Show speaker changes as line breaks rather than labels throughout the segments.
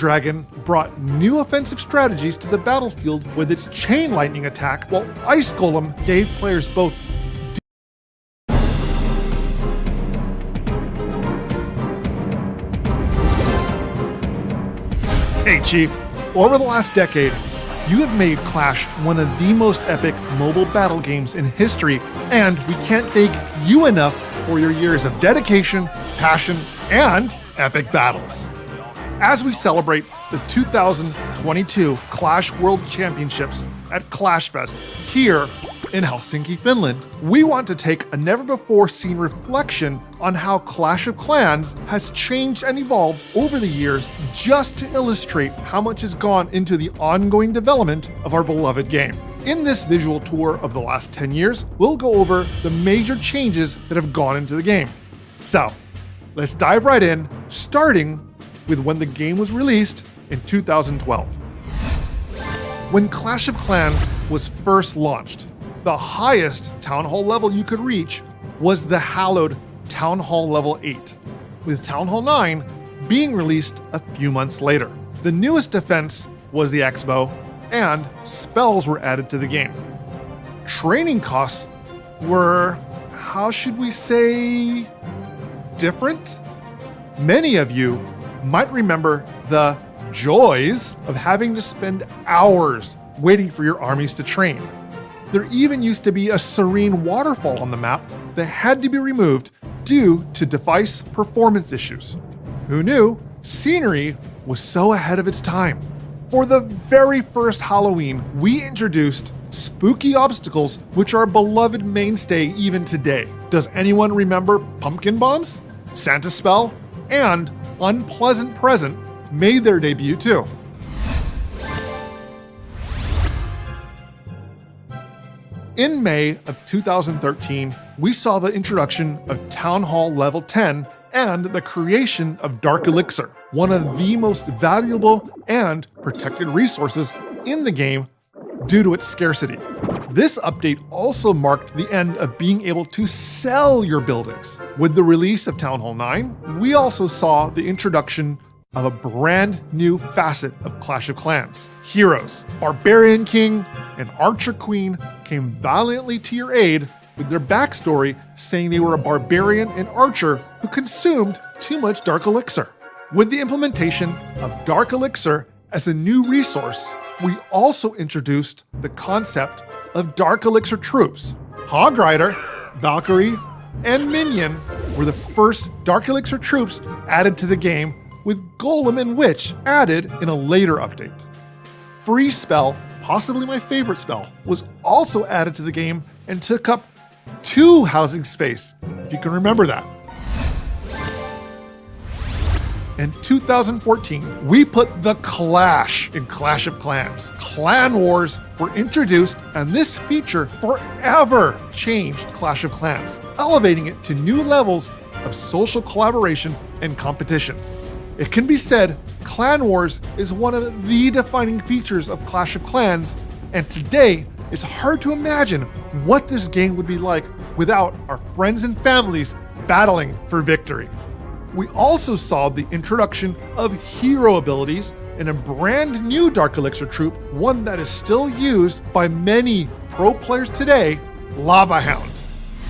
Dragon brought new offensive strategies to the battlefield with its Chain Lightning attack, while Ice Golem gave players both Hey Chief, over the last decade, you have made Clash one of the most epic mobile battle games in history, and we can't thank you enough for your years of dedication, passion, and epic battles. As we celebrate the 2022 Clash World Championships at ClashFest here in Helsinki, Finland, we want to take a never-before-seen reflection on how Clash of Clans has changed and evolved over the years, just to illustrate how much has gone into the ongoing development of our beloved game. In this visual tour of the last 10 years, we'll go over the major changes that have gone into the game. So, let's dive right in, starting with when the game was released in 2012. When Clash of Clans was first launched, the highest Town Hall level you could reach was the hallowed Town Hall level 8, with Town Hall 9 being released a few months later. The newest defense was the X-Bow, and spells were added to the game. Training costs were, how should we say, different? Many of you might remember the joys of having to spend hours waiting for your armies to train. There even used to be a serene waterfall on the map that had to be removed due to device performance issues. Who knew scenery was so ahead of its time? For the very first Halloween, we introduced spooky obstacles, which are a beloved mainstay even today. Does anyone remember pumpkin bombs? Santa Spell and Unpleasant Present made their debut too. In May of 2013, we saw the introduction of Town Hall Level 10 and the creation of Dark Elixir, one of the most valuable and protected resources in the game due to its scarcity. This update also marked the end of being able to sell your buildings. With the release of Town Hall 9, we also saw the introduction of a brand new facet of Clash of Clans. Heroes, Barbarian King and Archer Queen came valiantly to your aid with their backstory saying they were a barbarian and archer who consumed too much Dark Elixir. With the implementation of Dark Elixir as a new resource, we also introduced the concept of Dark Elixir troops. Hog Rider, Valkyrie, and Minion were the first Dark Elixir troops added to the game, with Golem and Witch added in a later update. Freeze Spell, possibly my favorite spell, was also added to the game and took up 2 housing space, if you can remember that. In 2014, we put the Clash in Clash of Clans. Clan Wars were introduced, and this feature forever changed Clash of Clans, elevating it to new levels of social collaboration and competition. It can be said Clan Wars is one of the defining features of Clash of Clans, and today it's hard to imagine what this game would be like without our friends and families battling for victory. We also saw the introduction of hero abilities in a brand new Dark Elixir troop, one that is still used by many pro players today, Lava Hound.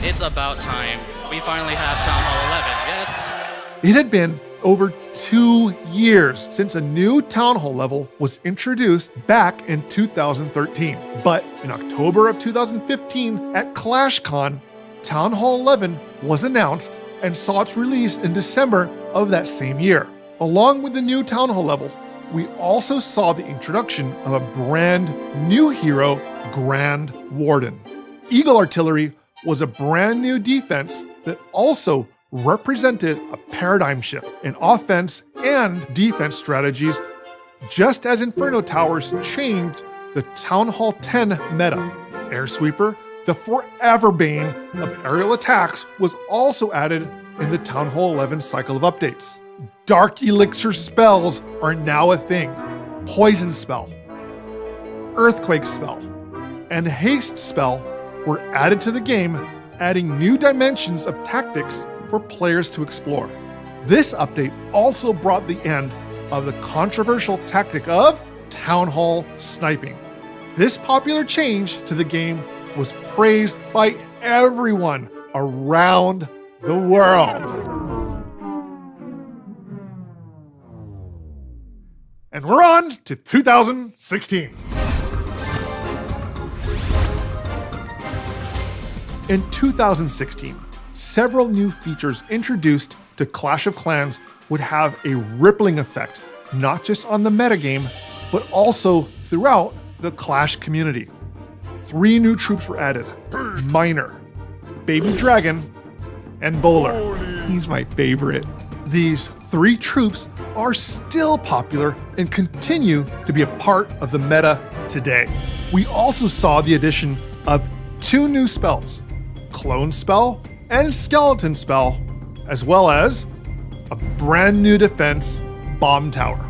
It's about time. We finally have Town Hall 11, yes?
It had been over 2 years since a new Town Hall level was introduced back in 2013. But in October of 2015 at ClashCon, Town Hall 11 was announced and saw its release in December of that same year. Along with the new Town Hall level, we also saw the introduction of a brand new hero, Grand Warden. Eagle Artillery was a brand new defense that also represented a paradigm shift in offense and defense strategies, just as Inferno Towers changed the Town Hall 10 meta. Airsweeper, the forever bane of aerial attacks, was also added in the Town Hall 11 cycle of updates. Dark Elixir spells are now a thing. Poison Spell, Earthquake Spell, and Haste Spell were added to the game, adding new dimensions of tactics for players to explore. This update also brought the end of the controversial tactic of town hall sniping. This popular change to the game was praised by everyone around the world. And we're on to 2016. In 2016, several new features introduced to Clash of Clans would have a rippling effect, not just on the metagame, but also throughout the Clash community. 3 new troops were added: Miner, Baby Dragon, and Bowler. He's my favorite. These 3 troops are still popular and continue to be a part of the meta today. We also saw the addition of 2 new spells: Clone Spell and Skeleton Spell, as well as a brand new defense, Bomb Tower.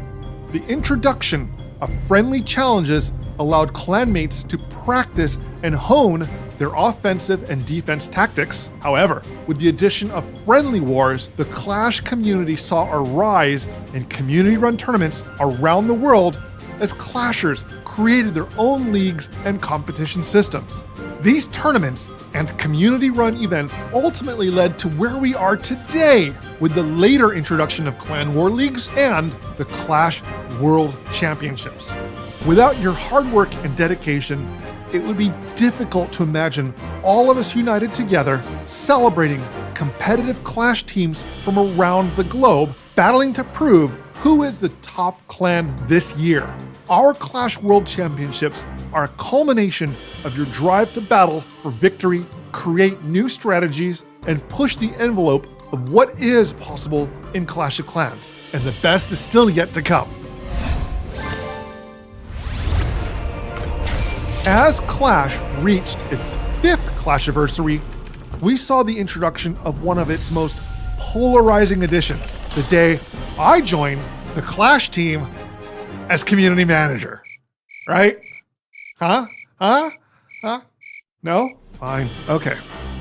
The introduction of friendly challenges allowed clanmates to practice and hone their offensive and defense tactics. However, with the addition of friendly wars, the Clash community saw a rise in community-run tournaments around the world as Clashers created their own leagues and competition systems. These tournaments and community-run events ultimately led to where we are today with the later introduction of Clan War Leagues and the Clash World Championships. Without your hard work and dedication, it would be difficult to imagine all of us united together, celebrating competitive Clash teams from around the globe, battling to prove who is the top clan this year. Our Clash World Championships are a culmination of your drive to battle for victory, create new strategies, and push the envelope of what is possible in Clash of Clans. And the best is still yet to come. As Clash reached its 5th Clashiversary, we saw the introduction of one of its most polarizing additions the day I joined the Clash team as community manager. Right? Huh? No? Fine. Okay.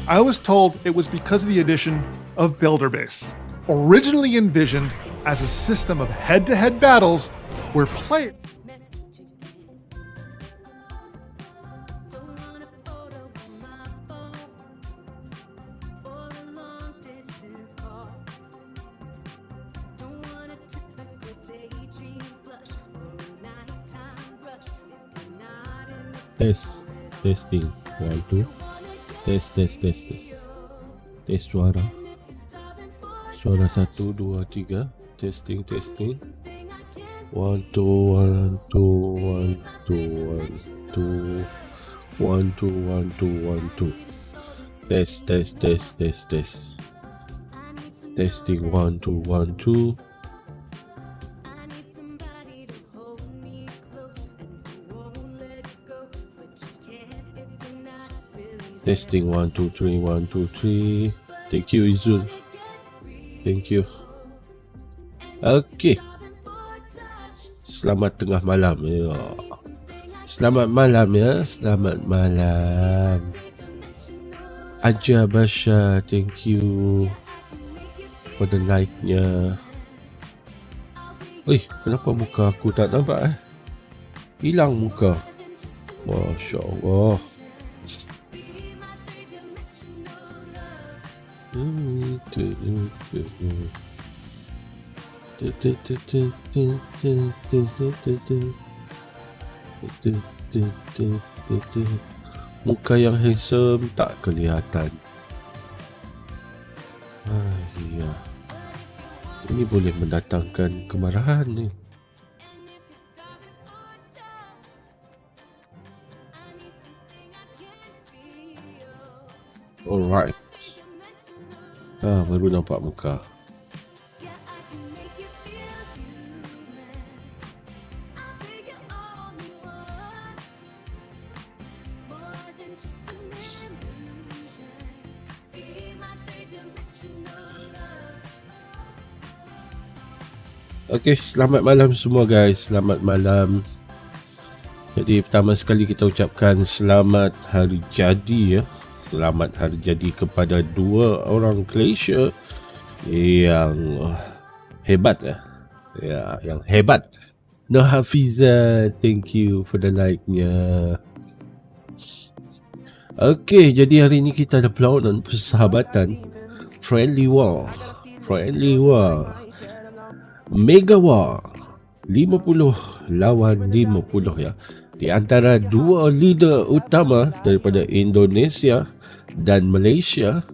I was told it was because of the addition of Builder Base, originally envisioned as a system of head-to-head battles where players
Testing 1 2 test suara 1 2 3 testing 1 2 1 2 1 2 1 2 1 2 1 2 1 2 test testing 1 2 1 2 testing 1 2 3 1 2 3. Thank you Izul. Thank you. Okay. Selamat tengah malam ya. Selamat malam ya. Selamat malam. Aja Basha, thank you for the like-nya. Kenapa muka aku tak nampak Hilang muka. Masya Allah. Muka yang handsome tak kelihatan. Ya. Ini boleh mendatangkan kemarahan ni. Alright. Baru nampak muka. Okay, selamat malam semua guys. Selamat malam. Jadi pertama sekali kita ucapkan selamat hari jadi ya. Selamat hari jadi kepada 2 orang Malaysia yang hebat Ya, yang hebat. No Hafiza, thank you for the like-nya. Okay, jadi hari ni kita ada perlawanan persahabatan. Friendly War. Mega War. 50 lawan 50 ya. Di antara dua leader utama daripada Indonesia dan Malaysia.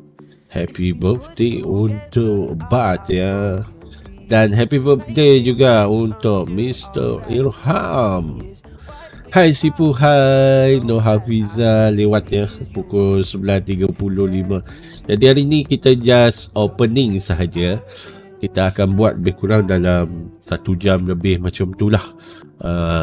Happy birthday untuk Bat ya. Dan happy birthday juga untuk Mr. Irham. Hai Sipu, hai No Hafiza lewat ya pukul 11.35. Jadi hari ni kita just opening sahaja. Kita akan buat lebih kurang dalam 1 jam lebih macam tu lah.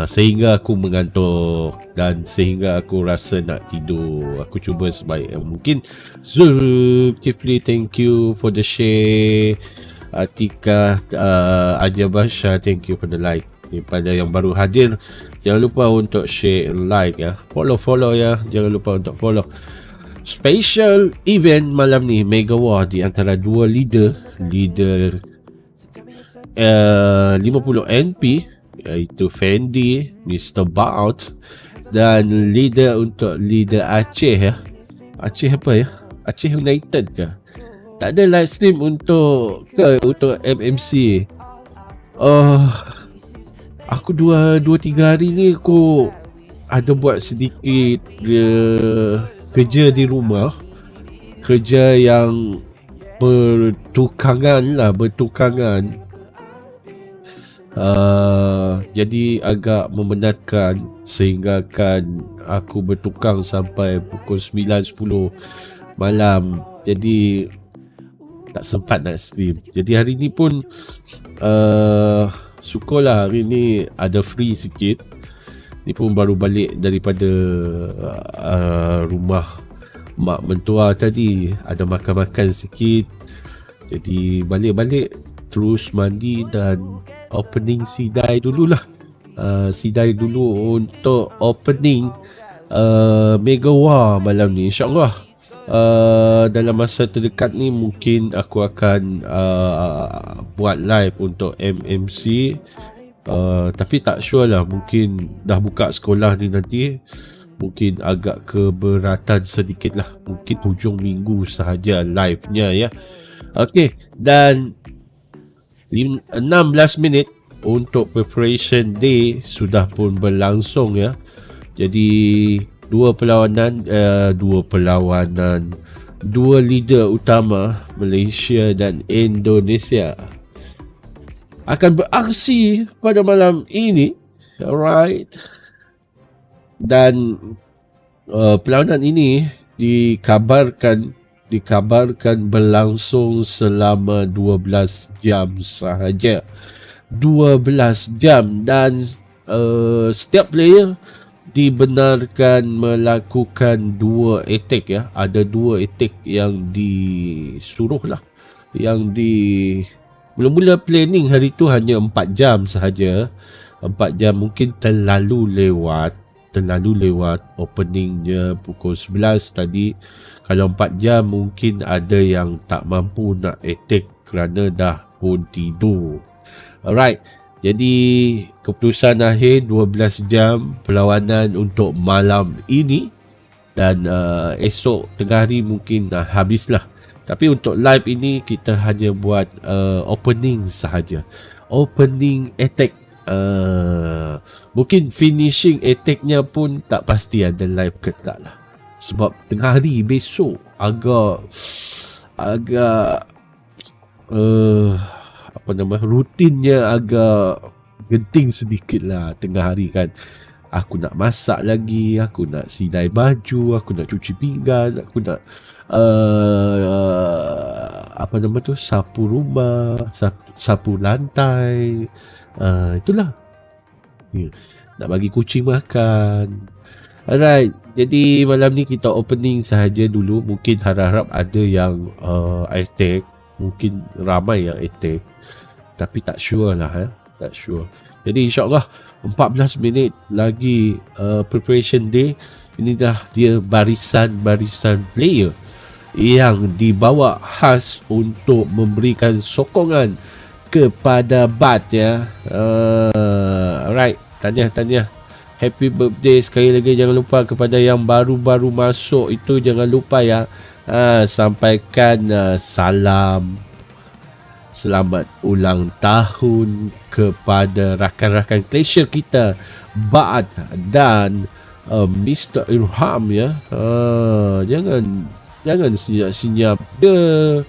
Sehingga aku mengantuk dan sehingga aku rasa nak tidur. Aku cuba sebaik mungkin. Zulkifli, thank you for the share. Atika, Aja Basha, thank you for the like. Pada yang baru hadir, jangan lupa untuk share, like ya. Follow ya, jangan lupa untuk follow. Special event malam ni, Mega War di antara dua leader 50 NP, iaitu Fendi, Mr. Baut, dan leader Aceh ya. Aceh apa ya? Aceh United ke? Tak ada live stream untuk MMC. Aku 2-3 hari ni aku ada buat sedikit kerja di rumah. Kerja yang bertukangan. Jadi agak membenarkan sehingga kan aku bertukang sampai pukul 9-10 malam. Jadi tak sempat nak stream. Jadi hari ni pun syukurlah hari ni ada free sikit. Ni pun baru balik daripada rumah mak mentua tadi. Ada makan-makan sikit. Jadi balik-balik terus mandi dan opening sidai dululah. Sidai dulu untuk opening Mega War malam ni. InsyaAllah dalam masa terdekat ni mungkin aku akan buat live untuk MMC. Tapi tak sure lah, mungkin dah buka sekolah ni nanti, mungkin agak keberatan sedikit lah. Mungkin hujung minggu sahaja live-nya ya. Okay, dan 16 minit untuk preparation day sudah pun berlangsung ya. Jadi dua leader utama Malaysia dan Indonesia akan beraksi pada malam ini. Alright. Dan perlawanan ini dikabarkan berlangsung selama 12 jam sahaja. 12 jam dan setiap player dibenarkan melakukan 2 attack ya. Ada 2 attack yang disuruh lah. Mula-mula planning hari tu hanya 4 jam sahaja. 4 jam mungkin terlalu lewat openingnya pukul 11 tadi. Kalau 4 jam mungkin ada yang tak mampu nak attack kerana dah pun tidur. Alright. Jadi keputusan akhir 12 jam perlawanan untuk malam ini. Dan esok tengah hari mungkin dah habislah. Tapi untuk live ini kita hanya buat opening sahaja. Opening attack. Mungkin finishing attacknya pun tak pasti ada live ke tak lah. Sebab tengah hari besok agak rutinnya agak genting sedikit lah tengah hari kan. Aku nak masak lagi, aku nak sidai baju, aku nak cuci pinggan, aku nak sapu rumah, sapu lantai. Itulah. Nak bagi kucing makan. Alright, jadi malam ni kita opening sahaja dulu. Mungkin harap-harap ada yang attack. Mungkin ramai yang attack. Tapi tak sure lah tak sure. Jadi insyaAllah 14 minit lagi preparation day. Ini dah dia barisan-barisan player yang dibawa khas untuk memberikan sokongan kepada Bat ya. Alright, tahniah. Happy birthday sekali lagi. Jangan lupa kepada yang baru-baru masuk itu, jangan lupa ya, sampaikan salam selamat ulang tahun kepada rakan-rakan Clashers kita, Bat dan Mr. Irham ya. Jangan senyap-senyap dia.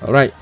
Alright.